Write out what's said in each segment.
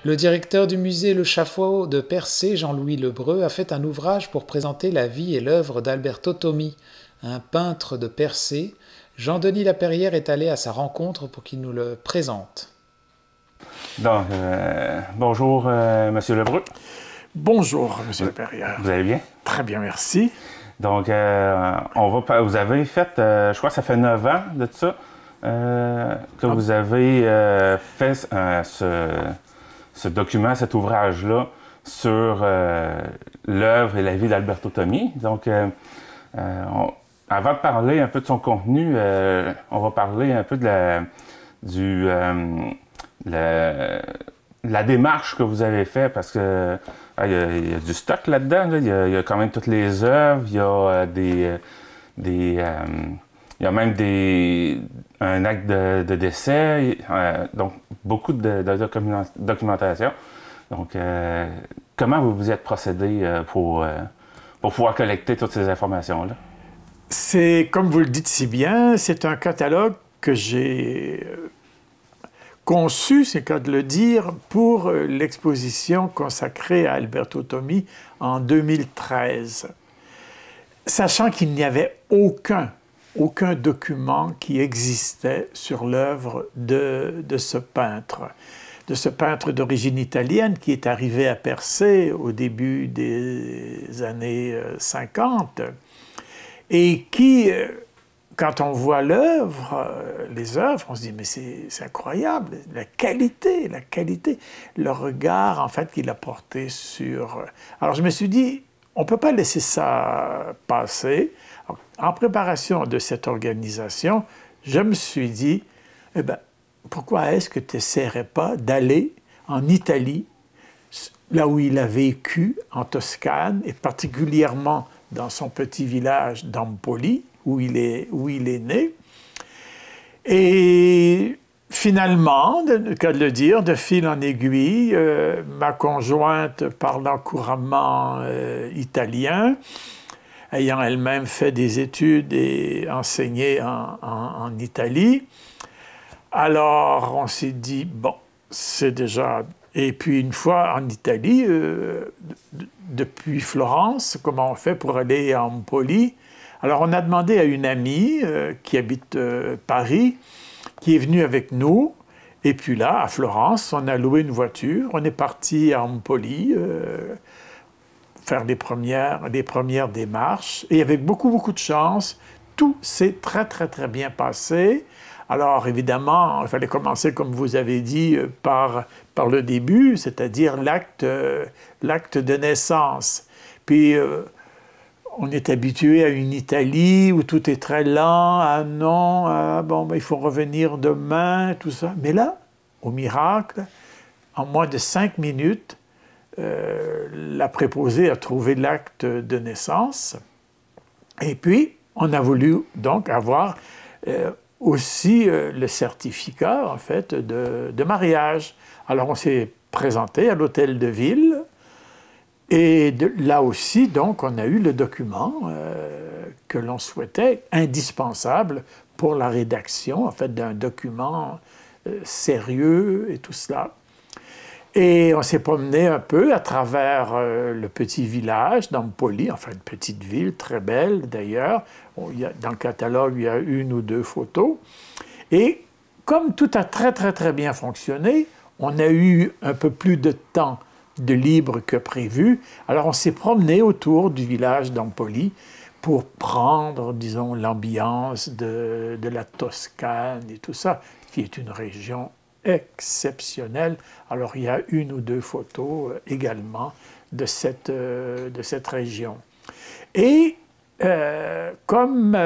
Le directeur du musée Le Chaffaut de Persée, Jean-Louis Lebreu, a fait un ouvrage pour présenter la vie et l'œuvre d'Alberto Tommi, un peintre de Persée. Jean-Denis Laperrière est allé à sa rencontre pour qu'il nous le présente. Donc, bonjour, Monsieur Lebreu. Bonjour, Monsieur Laperrière. Vous allez bien? Très bien, merci. Donc, vous avez fait, je crois que ça fait 9 ans de ça, que vous avez fait ce document, cet ouvrage-là sur l'œuvre et la vie d'Alberto Tommi. Donc, avant de parler un peu de son contenu, on va parler un peu de la démarche que vous avez faite, parce que il y a du stock là-dedans. Là. Il y a quand même toutes les œuvres, il y a il y a même un acte de décès, donc beaucoup de documentation. Donc, comment vous vous êtes procédé pour pouvoir collecter toutes ces informations-là? C'est, comme vous le dites si bien, c'est un catalogue que j'ai conçu, c'est le cas de le dire, pour l'exposition consacrée à Alberto Tommi en 2013. Sachant qu'il n'y avait aucun document qui existait sur l'œuvre de ce peintre d'origine italienne qui est arrivé à Persée au début des années 50 et qui, quand on voit l'œuvre, les œuvres, on se dit mais c'est incroyable, la qualité, le regard en fait qu'il a porté sur... Alors je me suis dit, on ne peut pas laisser ça passer. Alors, en préparation de cette organisation, je me suis dit, eh bien, pourquoi est-ce que tu n'essaierais pas d'aller en Italie, là où il a vécu, en Toscane, et particulièrement dans son petit village d'Empoli, où il est né. Et finalement, le cas de le dire, de fil en aiguille, ma conjointe parlant couramment italien, ayant elle-même fait des études et enseigné en Italie, alors on s'est dit, bon, c'est déjà... Et puis une fois en Italie, depuis Florence, comment on fait pour aller à Empoli? Alors on a demandé à une amie qui habite Paris, qui est venue avec nous. Et puis là, à Florence, on a loué une voiture. On est parti à Empoli faire les premières démarches. Et avec beaucoup de chance, tout s'est très bien passé. Alors évidemment, il fallait commencer, comme vous avez dit, par le début, c'est-à-dire l'acte de naissance. Puis on est habitué à une Italie où tout est très lent, ah non, ah bon, ben, il faut revenir demain, tout ça. Mais là, au miracle, en moins de 5 minutes, la préposée a trouvé l'acte de naissance. Et puis, on a voulu donc avoir aussi le certificat, en fait, de mariage. Alors, on s'est présenté à l'hôtel de ville, et là aussi, donc, on a eu le document que l'on souhaitait, indispensable pour la rédaction, en fait, d'un document sérieux et tout cela. Et on s'est promené un peu à travers le petit village d'Empoli, enfin une petite ville très belle d'ailleurs. Dans le catalogue, il y a 1 ou 2 photos. Et comme tout a très bien fonctionné, on a eu un peu plus de temps de libre que prévu. Alors on s'est promené autour du village d'Empoli pour prendre, disons, l'ambiance de la Toscane et tout ça, qui est une région exceptionnelle. Alors il y a 1 ou 2 photos également de cette région. Et comme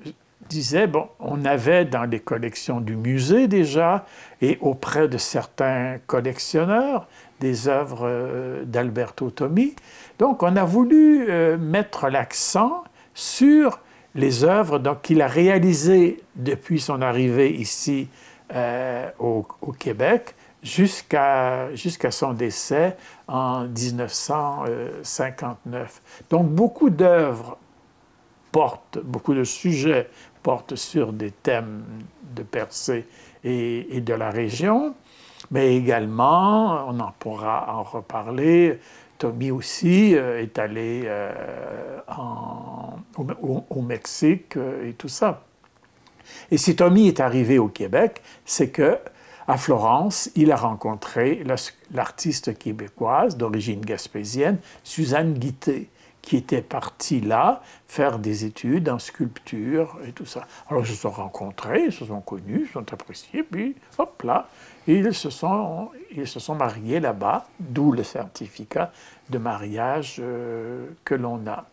je disais, bon, on avait dans les collections du musée déjà et auprès de certains collectionneurs des œuvres d'Alberto Tommi. Donc on a voulu mettre l'accent sur les œuvres qu'il a réalisées depuis son arrivée ici au Québec jusqu'à son décès en 1959. Donc beaucoup d'œuvres beaucoup de sujets portent sur des thèmes de Persée et de la région. Mais également, on en pourra en reparler, Tommy aussi est allé au Mexique et tout ça. Et si Tommy est arrivé au Québec, c'est que à Florence, il a rencontré l'artiste québécoise d'origine gaspésienne, Suzanne Guittet, qui était partie là faire des études en sculpture et tout ça. Alors ils se sont rencontrés, ils se sont connus, ils se sont appréciés, puis hop là, ils se sont mariés là-bas, d'où le certificat de mariage que l'on a.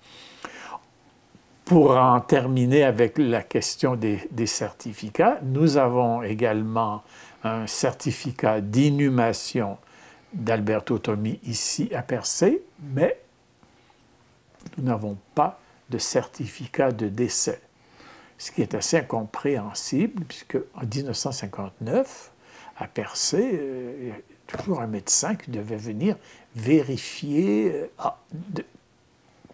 Pour en terminer avec la question des certificats, nous avons également un certificat d'inhumation d'Alberto Tommy ici à Percé, mais nous n'avons pas de certificat de décès, ce qui est assez incompréhensible, puisque en 1959, à Percé, il y a toujours un médecin qui devait venir vérifier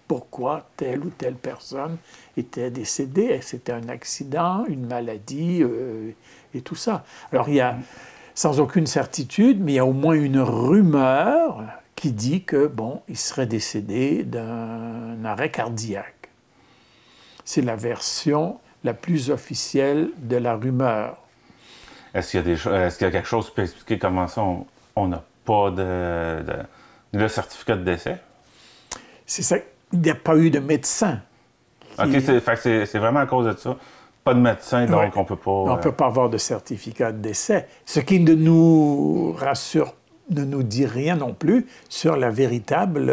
pourquoi telle ou telle personne était décédée. Est-ce que c'était un accident, une maladie, et tout ça. Alors il y a, sans aucune certitude, mais il y a au moins une rumeur qui dit que, bon, il serait décédé d'un arrêt cardiaque. C'est la version la plus officielle de la rumeur. Est-ce qu'il y a quelque chose qui peut expliquer comment ça, on n'a pas le certificat de décès? C'est ça. Il n'y a pas eu de médecin. OK, c'est vraiment à cause de ça. Pas de médecin, donc on ne peut pas... On ne peut pas avoir de certificat de décès. Ce qui ne nous rassure, ne nous dit rien non plus sur le véritable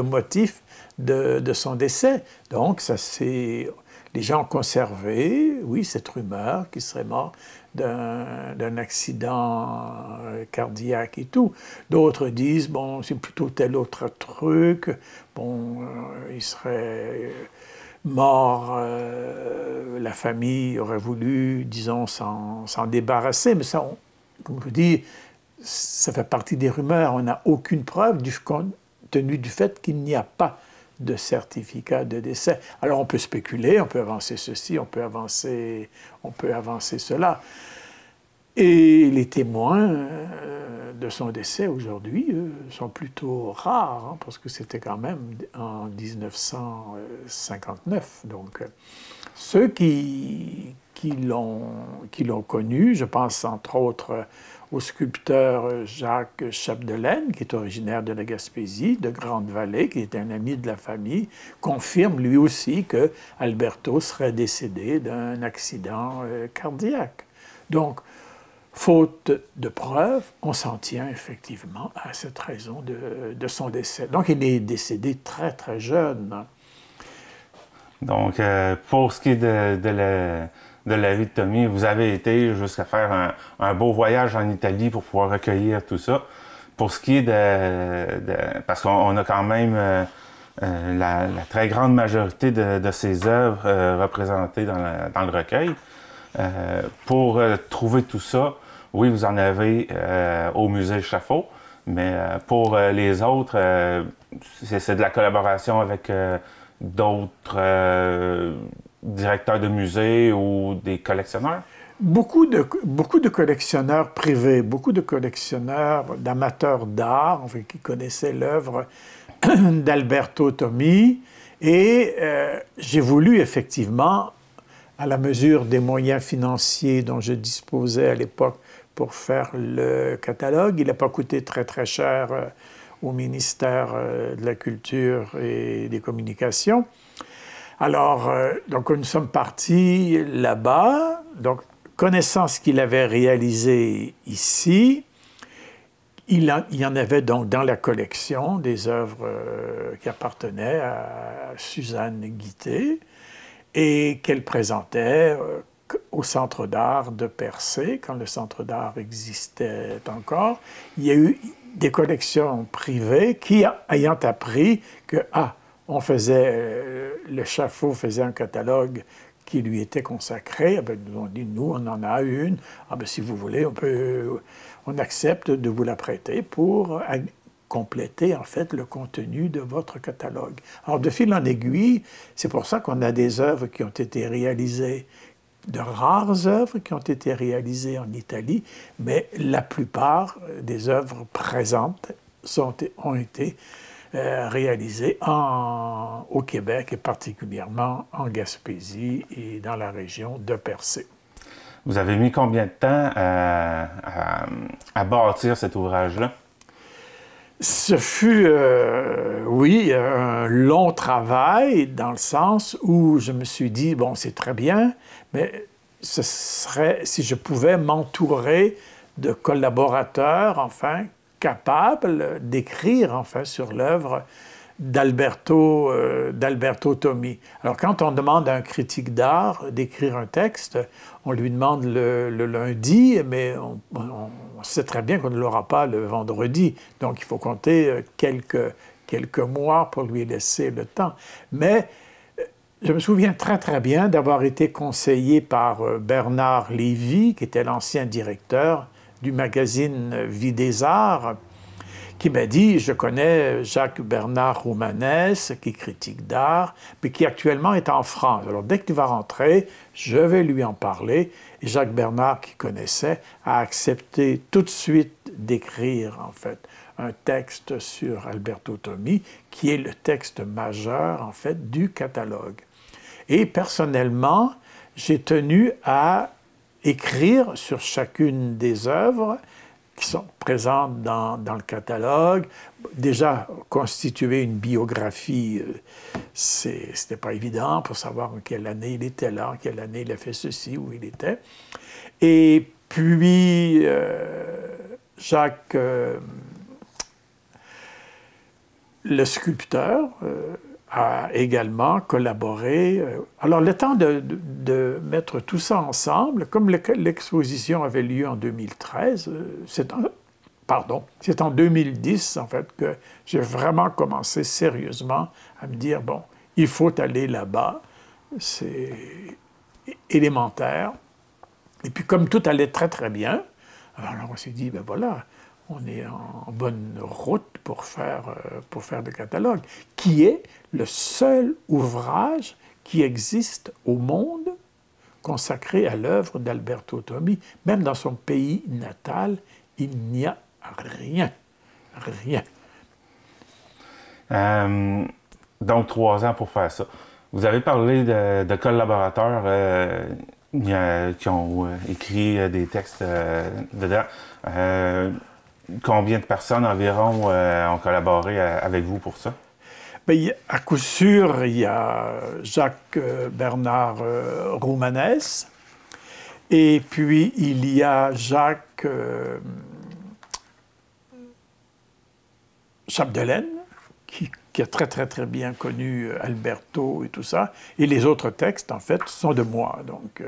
motif de son décès. Donc, ça c'est... Les gens ont conservé, oui, cette rumeur qu'il serait mort d'un accident cardiaque et tout. D'autres disent, bon, c'est plutôt tel autre truc. Bon, il serait mort, la famille aurait voulu, disons, s'en débarrasser. Mais ça, comme je vous dis, ça fait partie des rumeurs. On n'a aucune preuve compte tenu du fait qu'il n'y a pas de certificat de décès. Alors on peut spéculer, on peut avancer ceci, on peut avancer cela. Et les témoins de son décès aujourd'hui sont plutôt rares, hein, parce que c'était quand même en 1959. Donc ceux qui l'ont connu, je pense entre autres au sculpteur Jacques Chapdelaine, qui est originaire de la Gaspésie, de Grande-Vallée, qui est un ami de la famille, confirme lui aussi que Alberto serait décédé d'un accident cardiaque. Donc, faute de preuves, on s'en tient effectivement à cette raison de son décès. Donc, il est décédé très, très jeune. Donc, pour ce qui est de la vie de Tommy, vous avez été jusqu'à faire un beau voyage en Italie pour pouvoir recueillir tout ça. Pour ce qui est parce qu'on a quand même la très grande majorité de ses œuvres représentées dans le recueil. Pour trouver tout ça, oui, vous en avez au musée Chaffault, mais pour les autres, c'est de la collaboration avec d'autres directeurs de musées ou des collectionneurs? Beaucoup de collectionneurs privés, beaucoup de collectionneurs, d'amateurs d'art, enfin, qui connaissaient l'œuvre d'Alberto Tommy. Et j'ai voulu effectivement, à la mesure des moyens financiers dont je disposais à l'époque pour faire le catalogue, il n'a pas coûté très très cher au ministère de la Culture et des Communications. Alors, donc nous sommes partis là-bas, donc connaissant ce qu'il avait réalisé ici, il y en avait donc dans la collection des œuvres qui appartenaient à Suzanne Guittet et qu'elle présentait au Centre d'art de Percé, quand le Centre d'art existait encore. Il y a eu des collections privées qui, ayant appris que, on faisait, le Chaffault faisait un catalogue qui lui était consacré. Ben, nous ont dit, nous, on en a une. Ben, si vous voulez, on accepte de vous la prêter pour compléter, en fait, le contenu de votre catalogue. Alors, de fil en aiguille, c'est pour ça qu'on a des œuvres qui ont été réalisées de rares œuvres qui ont été réalisées en Italie, mais la plupart des œuvres présentes ont été réalisées au Québec et particulièrement en Gaspésie et dans la région de Percé. Vous avez mis combien de temps à bâtir cet ouvrage-là? Ce fut, oui, un long travail dans le sens où je me suis dit, bon, c'est très bien, mais ce serait, si je pouvais m'entourer de collaborateurs, enfin, capables d'écrire, enfin, sur l'œuvre d'Alberto Tommi. Alors, quand on demande à un critique d'art d'écrire un texte, on lui demande le lundi, mais on sait très bien qu'on ne l'aura pas le vendredi. Donc, il faut compter quelques mois pour lui laisser le temps. Mais je me souviens très, très bien d'avoir été conseillé par Bernard Lévy, qui était l'ancien directeur du magazine Vie des Arts, qui m'a dit, je connais Jacques-Bernard Roumanès, qui est critique d'art, mais qui actuellement est en France. Alors, dès qu'il va rentrer, je vais lui en parler. Et Jacques-Bernard, qui connaissait, a accepté tout de suite d'écrire, en fait, un texte sur Alberto Tommi, qui est le texte majeur, en fait, du catalogue. Et personnellement, j'ai tenu à écrire sur chacune des œuvres qui sont présentes dans le catalogue. Déjà, constituer une biographie, c'était pas évident pour savoir en quelle année il était là, en quelle année il a fait ceci, où il était. Et puis, Jacques, le sculpteur, a également collaboré. Alors, le temps de mettre tout ça ensemble, comme l'exposition avait lieu en 2013, c'est en 2010, en fait, que j'ai vraiment commencé sérieusement à me dire, bon, il faut aller là-bas, c'est élémentaire. Et puis, comme tout allait très, très bien, alors on s'est dit, ben voilà, on est en bonne route pour faire le catalogue, qui est le seul ouvrage qui existe au monde consacré à l'œuvre d'Alberto Tommi. Même dans son pays natal, il n'y a rien. Rien. Donc, 3 ans pour faire ça. Vous avez parlé de collaborateurs qui ont écrit des textes dedans. Combien de personnes environ ont collaboré avec vous pour ça? Bien, à coup sûr, il y a Jacques-Bernard Roumanès, et puis il y a Jacques Chapdelaine, qui a très, très, très bien connu Alberto et tout ça. Et les autres textes, en fait, sont de moi. Donc,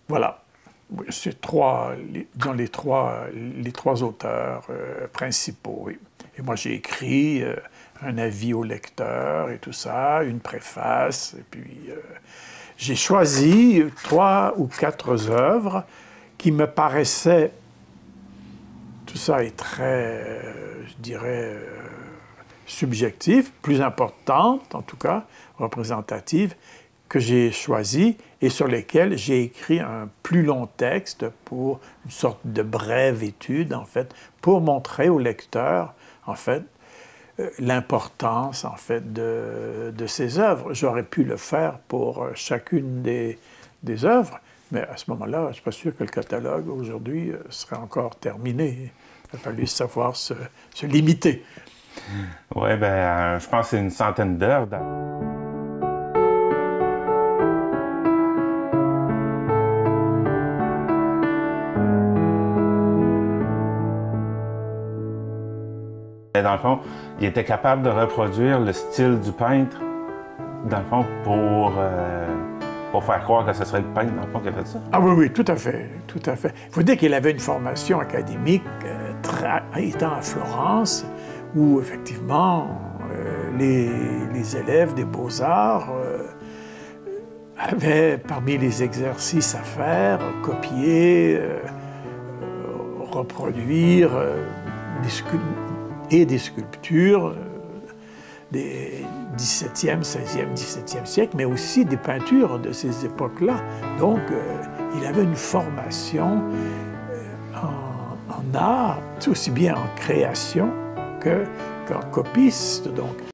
voilà. C'est les trois auteurs principaux. Oui. Et moi, j'ai écrit un avis au lecteur et tout ça, une préface. Et puis, j'ai choisi 3 ou 4 œuvres qui me paraissaient, tout ça est très, je dirais, subjectif, plus importante, en tout cas, représentative, que j'ai choisi et sur lesquels j'ai écrit un plus long texte pour une sorte de brève étude, en fait, pour montrer au lecteur, en fait, l'importance, en fait, de ces œuvres. J'aurais pu le faire pour chacune des œuvres, mais à ce moment-là, je ne suis pas sûr que le catalogue, aujourd'hui, serait encore terminé. Il a fallu savoir se limiter. Oui, bien, je pense que c'est une centaine d'œuvres. Dans le fond, il était capable de reproduire le style du peintre, dans le fond, pour faire croire que ce serait le peintre, dans le fond, qui a fait ça. Ah oui, oui, tout à fait, tout à fait. Il faut dire qu'il avait une formation académique étant à Florence, où effectivement, les élèves des Beaux-Arts avaient, parmi les exercices à faire, copier, reproduire des sculptures des 17e, 16e, 17e siècle, mais aussi des peintures de ces époques-là. Donc, il avait une formation en art, aussi bien en création qu'en copiste. Donc,